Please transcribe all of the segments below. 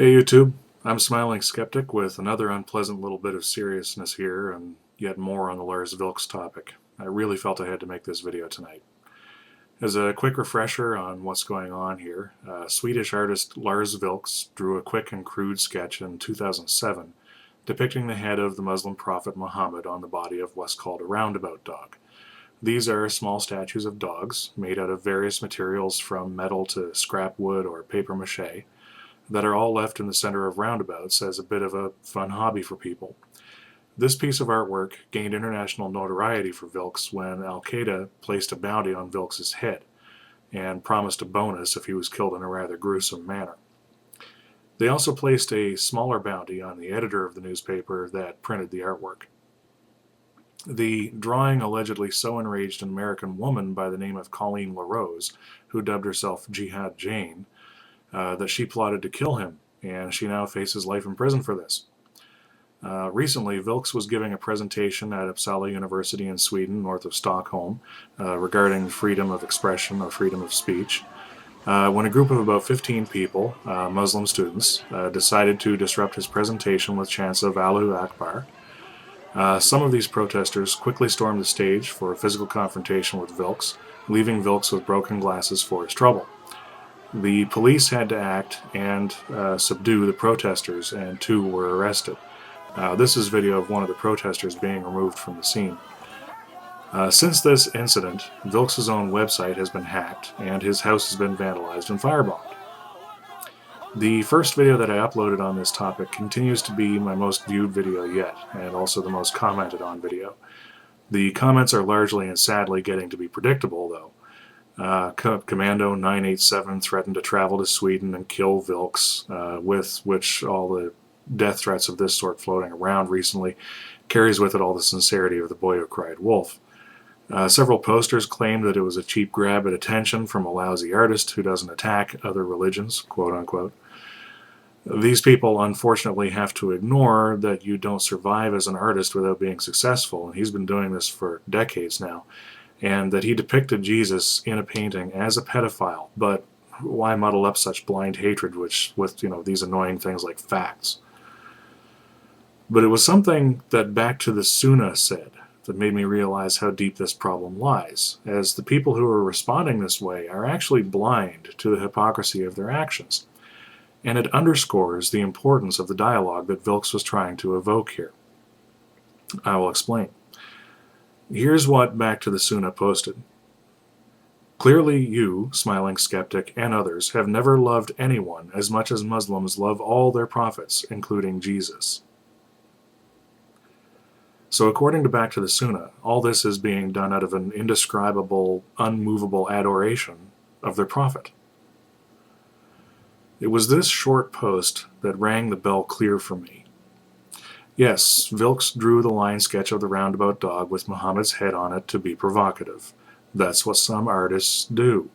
Hey YouTube, I'm Smiling Skeptic with another unpleasant little bit of seriousness here and yet more on the Lars Vilks topic. I really felt I had to make this video tonight. As a quick refresher on what's going on here, Swedish artist Lars Vilks drew a quick and crude sketch in 2007 depicting the head of the Muslim prophet Muhammad on the body of what's called a roundabout dog. These are small statues of dogs made out of various materials from metal to scrap wood or paper mache that are all left in the center of roundabouts as a bit of a fun hobby for people. This piece of artwork gained international notoriety for Vilks when Al-Qaeda placed a bounty on Vilks's head and promised a bonus if he was killed in a rather gruesome manner. They also placed a smaller bounty on the editor of the newspaper that printed the artwork. The drawing allegedly so enraged an American woman by the name of Colleen LaRose, who dubbed herself Jihad Jane, that she plotted to kill him, and she now faces life in prison for this. Recently, Vilks was giving a presentation at Uppsala University in Sweden, north of Stockholm, regarding freedom of expression or freedom of speech, when a group of about 15 people, Muslim students, decided to disrupt his presentation with chants of Allahu Akbar. Some of these protesters quickly stormed the stage for a physical confrontation with Vilks, leaving Vilks with broken glasses for his trouble. The police had to act and subdue the protesters, and 2 were arrested. This is video of one of the protesters being removed from the scene. Since this incident, Vilks' own website has been hacked, and his house has been vandalized and firebombed. The first video that I uploaded on this topic continues to be my most viewed video yet, and also the most commented on video. The comments are largely and sadly getting to be predictable, though. Commando 987 threatened to travel to Sweden and kill Vilks, with which all the death threats of this sort floating around recently carries with it all the sincerity of the boy who cried wolf. Several posters claimed that it was a cheap grab at attention from a lousy artist who doesn't attack other religions, quote unquote. These people unfortunately have to ignore that you don't survive as an artist without being successful, and he's been doing this for decades now. And that he depicted Jesus in a painting as a pedophile, but why muddle up such blind hatred with these annoying things like facts? But it was something that Back to the Sunnah said that made me realize how deep this problem lies, as the people who are responding this way are actually blind to the hypocrisy of their actions. And it underscores the importance of the dialogue that Vilks was trying to evoke here. I will explain. Here's what Back to the Sunnah posted. Clearly you, Smiling Skeptic, and others have never loved anyone as much as Muslims love all their prophets, including Jesus. So according to Back to the Sunnah, all this is being done out of an indescribable, unmovable adoration of their prophet. It was this short post that rang the bell clear for me. Yes, Vilks drew the line sketch of the roundabout dog with Muhammad's head on it to be provocative. That's what some artists do.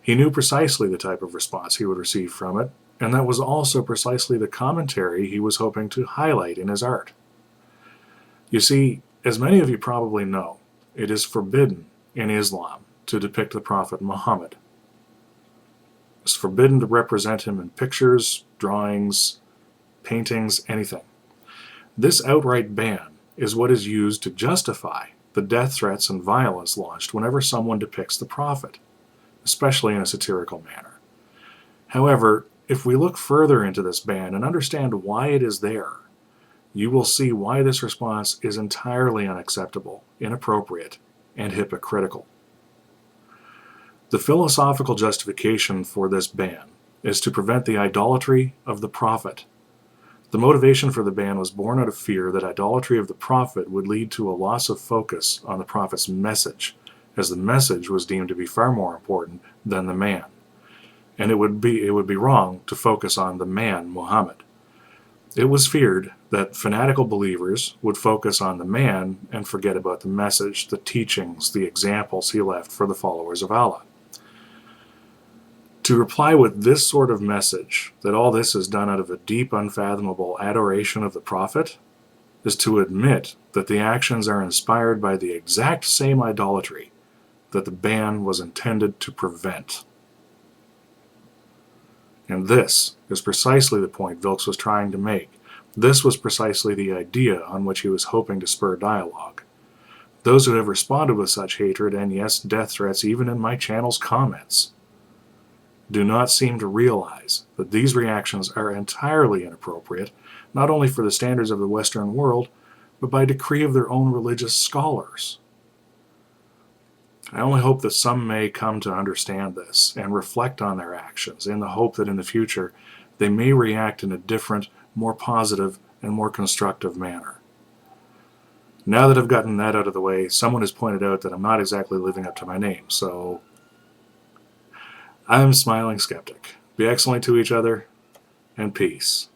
He knew precisely the type of response he would receive from it, and that was also precisely the commentary he was hoping to highlight in his art. You see, as many of you probably know, it is forbidden in Islam to depict the Prophet Muhammad. It's forbidden to represent him in pictures, drawings, paintings, anything. This outright ban is what is used to justify the death threats and violence launched whenever someone depicts the prophet, especially in a satirical manner. However, if we look further into this ban and understand why it is there, you will see why this response is entirely unacceptable, inappropriate, and hypocritical. The philosophical justification for this ban is to prevent the idolatry of the prophet. The motivation for the ban was born out of fear that idolatry of the prophet would lead to a loss of focus on the prophet's message, as the message was deemed to be far more important than the man. And it would be wrong to focus on the man, Muhammad. It was feared that fanatical believers would focus on the man and forget about the message, the teachings, the examples he left for the followers of Allah. To reply with this sort of message, that all this is done out of a deep, unfathomable adoration of the prophet, is to admit that the actions are inspired by the exact same idolatry that the ban was intended to prevent. And this is precisely the point Vilks was trying to make. This was precisely the idea on which he was hoping to spur dialogue. Those who have responded with such hatred, and yes, death threats even in my channel's comments, do not seem to realize that these reactions are entirely inappropriate, not only for the standards of the Western world, but by decree of their own religious scholars. I only hope that some may come to understand this and reflect on their actions in the hope that in the future they may react in a different, more positive, and more constructive manner. Now that I've gotten that out of the way, someone has pointed out that I'm not exactly living up to my name, so I'm Smiling Skeptic. Be excellent to each other, and peace.